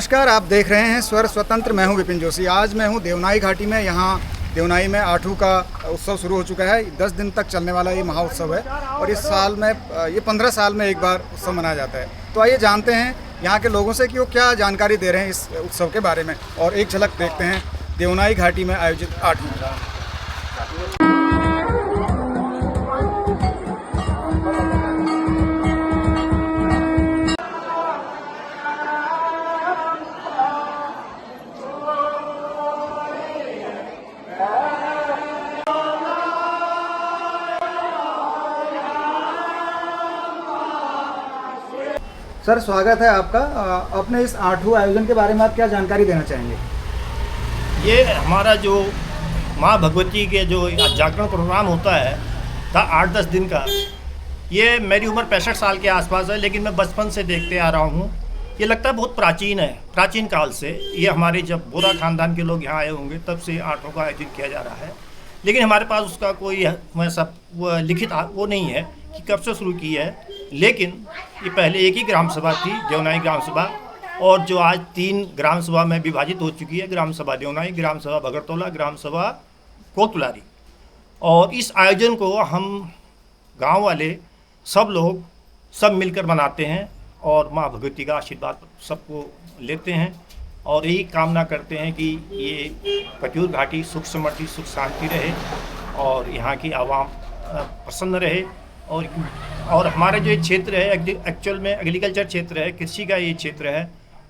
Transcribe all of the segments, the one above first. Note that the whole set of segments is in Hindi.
नमस्कार, आप देख रहे हैं स्वर स्वतंत्र। मैं हूं विपिन जोशी। आज मैं हूं देवनाई घाटी में। यहाँ देवनाई में आठू का उत्सव शुरू हो चुका है। 10 दिन तक चलने वाला ये महोत्सव है और इस साल में ये 15 साल में एक बार उत्सव मनाया जाता है। तो आइए जानते हैं यहाँ के लोगों से कि वो क्या जानकारी दे रहे हैं इस उत्सव के बारे में और एक झलक देखते हैं देवनाई घाटी में आयोजित आठू। सर, स्वागत है आपका। अपने इस आठू आयोजन के बारे में आप क्या जानकारी देना चाहेंगे? ये हमारा जो माँ भगवती के जो जागरण प्रोग्राम होता है था 8-10 दिन का, ये मेरी उम्र 65 साल के आसपास है, लेकिन मैं बचपन से देखते आ रहा हूँ। ये लगता है बहुत प्राचीन है, प्राचीन काल से। ये हमारे जब बोरा खानदान के लोग यहाँ आए होंगे तब से आठों का आयोजन किया जा रहा है, लेकिन हमारे पास उसका कोई वैसा लिखित वो नहीं है कि कब से शुरू की है। लेकिन ये पहले एक ही ग्राम सभा थी, देवनाई ग्राम सभा, और जो आज 3 ग्राम सभा में विभाजित हो चुकी है। ग्राम सभा देवनाई, ग्राम सभा भगरतौला, ग्राम सभा कोतुलारी। और इस आयोजन को हम गांव वाले सब लोग सब मिलकर मनाते हैं और माँ भगवती का आशीर्वाद सबको लेते हैं और यही कामना करते हैं कि ये पट्यूर घाटी सुख समृद्धि सुख शांति रहे और यहाँ की आवाम प्रसन्न रहे। और हमारा जो ये क्षेत्र है एक्चुअल में एग्रीकल्चर क्षेत्र है, कृषि का ये क्षेत्र है।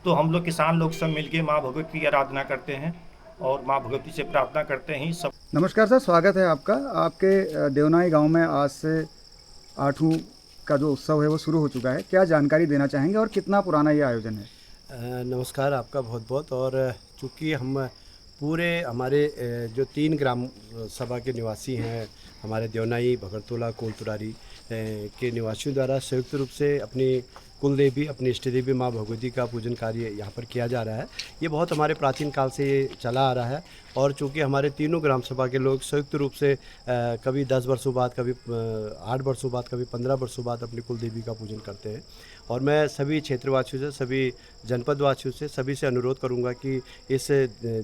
तो हम लोग किसान लोग सब मिलके माँ भगवती की आराधना करते हैं और माँ भगवती से प्रार्थना करते हैं सब। नमस्कार सर, स्वागत है आपका। आपके देवनाई गांव में आज से आठू का जो उत्सव है वो शुरू हो चुका है। क्या जानकारी देना चाहेंगे और कितना पुराना ये आयोजन है? नमस्कार आपका बहुत बहुत। और चूँकि हम पूरे हमारे जो 3 ग्राम सभा के निवासी हैं, हमारे देवनाई, भगरतौला, कोतुलारी के निवासियों द्वारा संयुक्त रूप से अपनी कुल देवी, अपनी इष्ट देवी माँ भगवती का पूजन कार्य यहाँ पर किया जा रहा है। ये बहुत हमारे प्राचीन काल से ये चला आ रहा है। और चूँकि हमारे तीनों ग्राम सभा के लोग संयुक्त रूप से कभी 10 वर्षों बाद, कभी 8 वर्षों बाद, कभी 15 वर्षों बाद अपनी कुल देवी का पूजन करते हैं। और मैं सभी क्षेत्रवासियों से, सभी जनपदवासियों से, सभी से अनुरोध करूंगा कि इस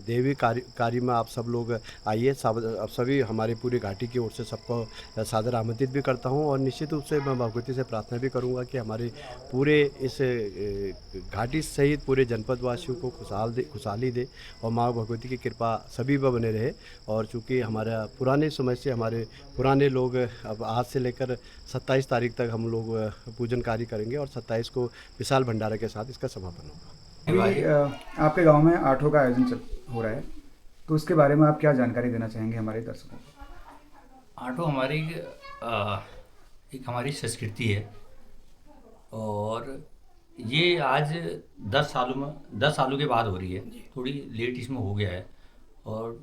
देवी कार्य में आप सब लोग आइए। अब सभी हमारे पूरी घाटी की ओर से सबको सादर आमंत्रित भी करता हूं और निश्चित रूप से मैं भगवती से प्रार्थना भी करूंगा कि हमारे पूरे इस घाटी सहित पूरे जनपदवासियों को खुशहाली दे और माँ भगवती की कृपा सभी पर बने रहे। और चूँकि हमारा पुराने समय से हमारे पुराने लोग अब आज से लेकर 27 तारीख तक हम लोग पूजन कार्य करेंगे और 27 को विशाल भंडारा के साथ इसका समापन होगा। अभी आपके गांव में आठों का आयोजन हो रहा है, तो उसके बारे में आप क्या जानकारी देना चाहेंगे हमारे दर्शकों को? आठो हमारी एक हमारी संस्कृति है और ये आज 10 सालों के बाद हो रही है। थोड़ी लेट इसमें हो गया है। और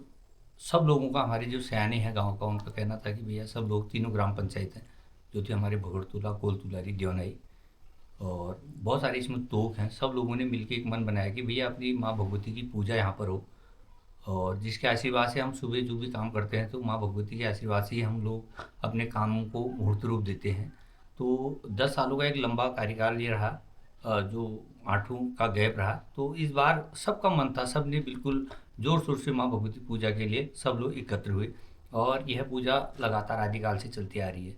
सब लोगों का, हमारे जो सयाने हैं गांव का, उनका कहना था कि भैया सब लोग, तीनों ग्राम पंचायत हैं जो थे हमारे भगरतौला, कोतुलारी, देवनाई, और बहुत सारे इसमें तोक हैं, सब लोगों ने मिलकर एक मन बनाया कि भैया अपनी माँ भगवती की पूजा यहाँ पर हो। और जिसके आशीर्वाद से हम सुबह जो भी काम करते हैं तो माँ भगवती के आशीर्वाद से ही हम लोग अपने कामों को मूर्त रूप देते हैं। तो 10 सालों का एक लंबा कार्यकाल ये रहा जो आठों का गैप रहा। तो इस बार सबका मन था, सब ने बिल्कुल जोर शोर से माँ भगवती पूजा के लिए सब लोग एकत्र हुए और यह पूजा लगातार आदिकाल से चलती आ रही है।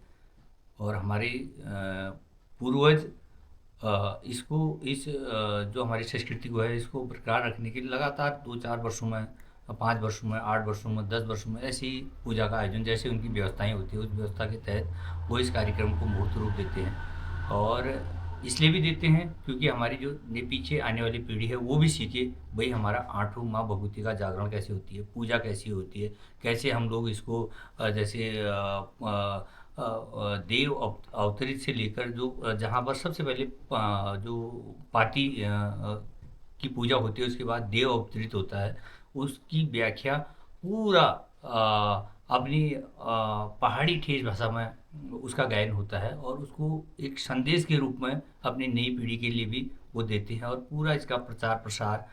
और हमारे पूर्वज जो हमारी संस्कृति को है, इसको बरकरार रखने के लिए लगातार 2-4 वर्षों में, 5 वर्षों में, 8 वर्षों में, 10 वर्षों में ऐसी पूजा का आयोजन, जैसे उनकी व्यवस्थाएं होती है, उस व्यवस्था के तहत वो इस कार्यक्रम को मूर्त रूप देते हैं। और इसलिए भी देते हैं क्योंकि हमारी जो पीछे आने वाली पीढ़ी है वो भी सीखे भाई हमारा आठों माँ भगवती का जागरण कैसे होती है, पूजा कैसी होती है, कैसे हम लोग इसको जैसे देव अवतरित से लेकर जो जहाँ पर सबसे पहले जो पार्टी की पूजा होती है, उसके बाद देव अवतरित होता है, उसकी व्याख्या पूरा अपनी पहाड़ी ठेठ भाषा में उसका गायन होता है और उसको एक संदेश के रूप में अपनी नई पीढ़ी के लिए भी वो देते हैं और पूरा इसका प्रचार प्रसार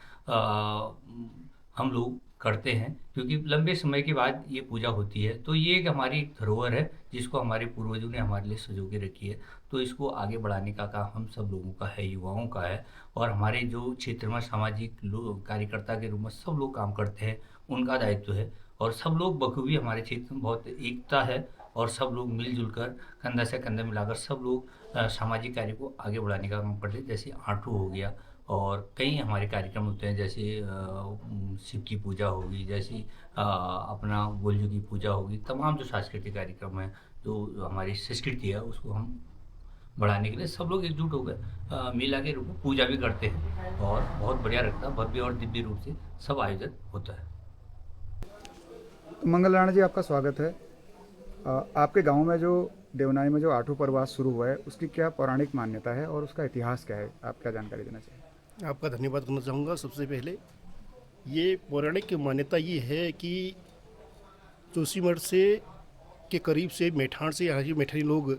हम लोग करते हैं, क्योंकि लंबे समय के बाद ये पूजा होती है। तो ये एक हमारी एक धरोहर है जिसको हमारे पूर्वजों ने हमारे लिए संजो के रखी है। तो इसको आगे बढ़ाने का काम हम सब लोगों का है, युवाओं का है। और हमारे जो क्षेत्र में सामाजिक लोग कार्यकर्ता के रूप में सब लोग काम करते हैं, उनका दायित्व है। और सब लोग बखूबी, हमारे क्षेत्र में बहुत एकता है और सब लोग मिलजुल कर कंधा से कंधा मिलाकर सब लोग सामाजिक कार्य को आगे बढ़ाने का काम करते हैं। जैसे आठू हो गया और कई हमारे कार्यक्रम होते हैं, जैसे शिव की पूजा होगी, जैसी अपना गोलजू की पूजा होगी। तमाम जो सांस्कृतिक कार्यक्रम है, जो हमारी संस्कृति है, उसको हम बढ़ाने के लिए सब लोग एकजुट होकर मेला के रूप में पूजा भी करते हैं और बहुत बढ़िया लगता है। भव्य और दिव्य रूप से सब आयोजन होता है। तो मंगल राणा जी, आपका स्वागत है। आपके गांव में जो देवनाई में जो आठू प्रवास शुरू हुआ है, उसकी क्या पौराणिक मान्यता है और उसका इतिहास क्या है? आप क्या जानकारी देना चाहिए? आपका धन्यवाद करना चाहूँगा। सबसे पहले ये पौराणिक मान्यता ये है कि जोशीमठ से के करीब से मेठान से यहाँ के मेठानी लोग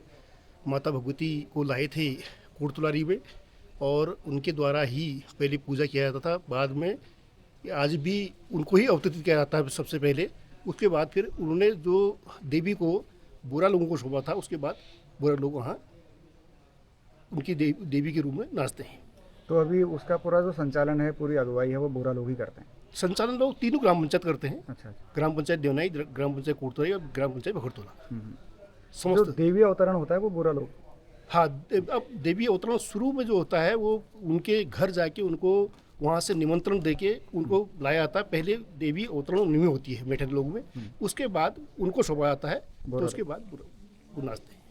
माता भगवती को लाए थे कोटतुलारी में, और उनके द्वारा ही पहले पूजा किया जाता था। बाद में आज भी उनको ही अवतरित किया जाता है सबसे पहले। उसके बाद फिर उन्होंने जो देवी को बुरा लोगों को शोभा था, उसके बाद बुरा लोग वहाँ उनकी देवी के रूप में नाचते हैं। तो अभी उसका पूरा जो संचालन है, पूरी अगुवाई है, वो बुरा लोग ही करते हैं? संचालन लोग तीनों ग्राम पंचायत करते हैं। अच्छा। ग्राम पंचायत देवनाई, ग्राम पंचायत कोटतुलारी और ग्राम पंचायत भगरतोला। जो समस्त देवी अवतरण होता है वो बुरा लोग? हाँ, अब देवी अवतरण शुरू में जो होता है वो उनके घर जाके उनको वहाँ से निमंत्रण देके उनको लाया जाता है। पहले देवी अवतरण उनमें होती है मेठन लोगों में, उसके बाद उनको शोभा जाता है, तो उसके बाद वो नाचते हैं।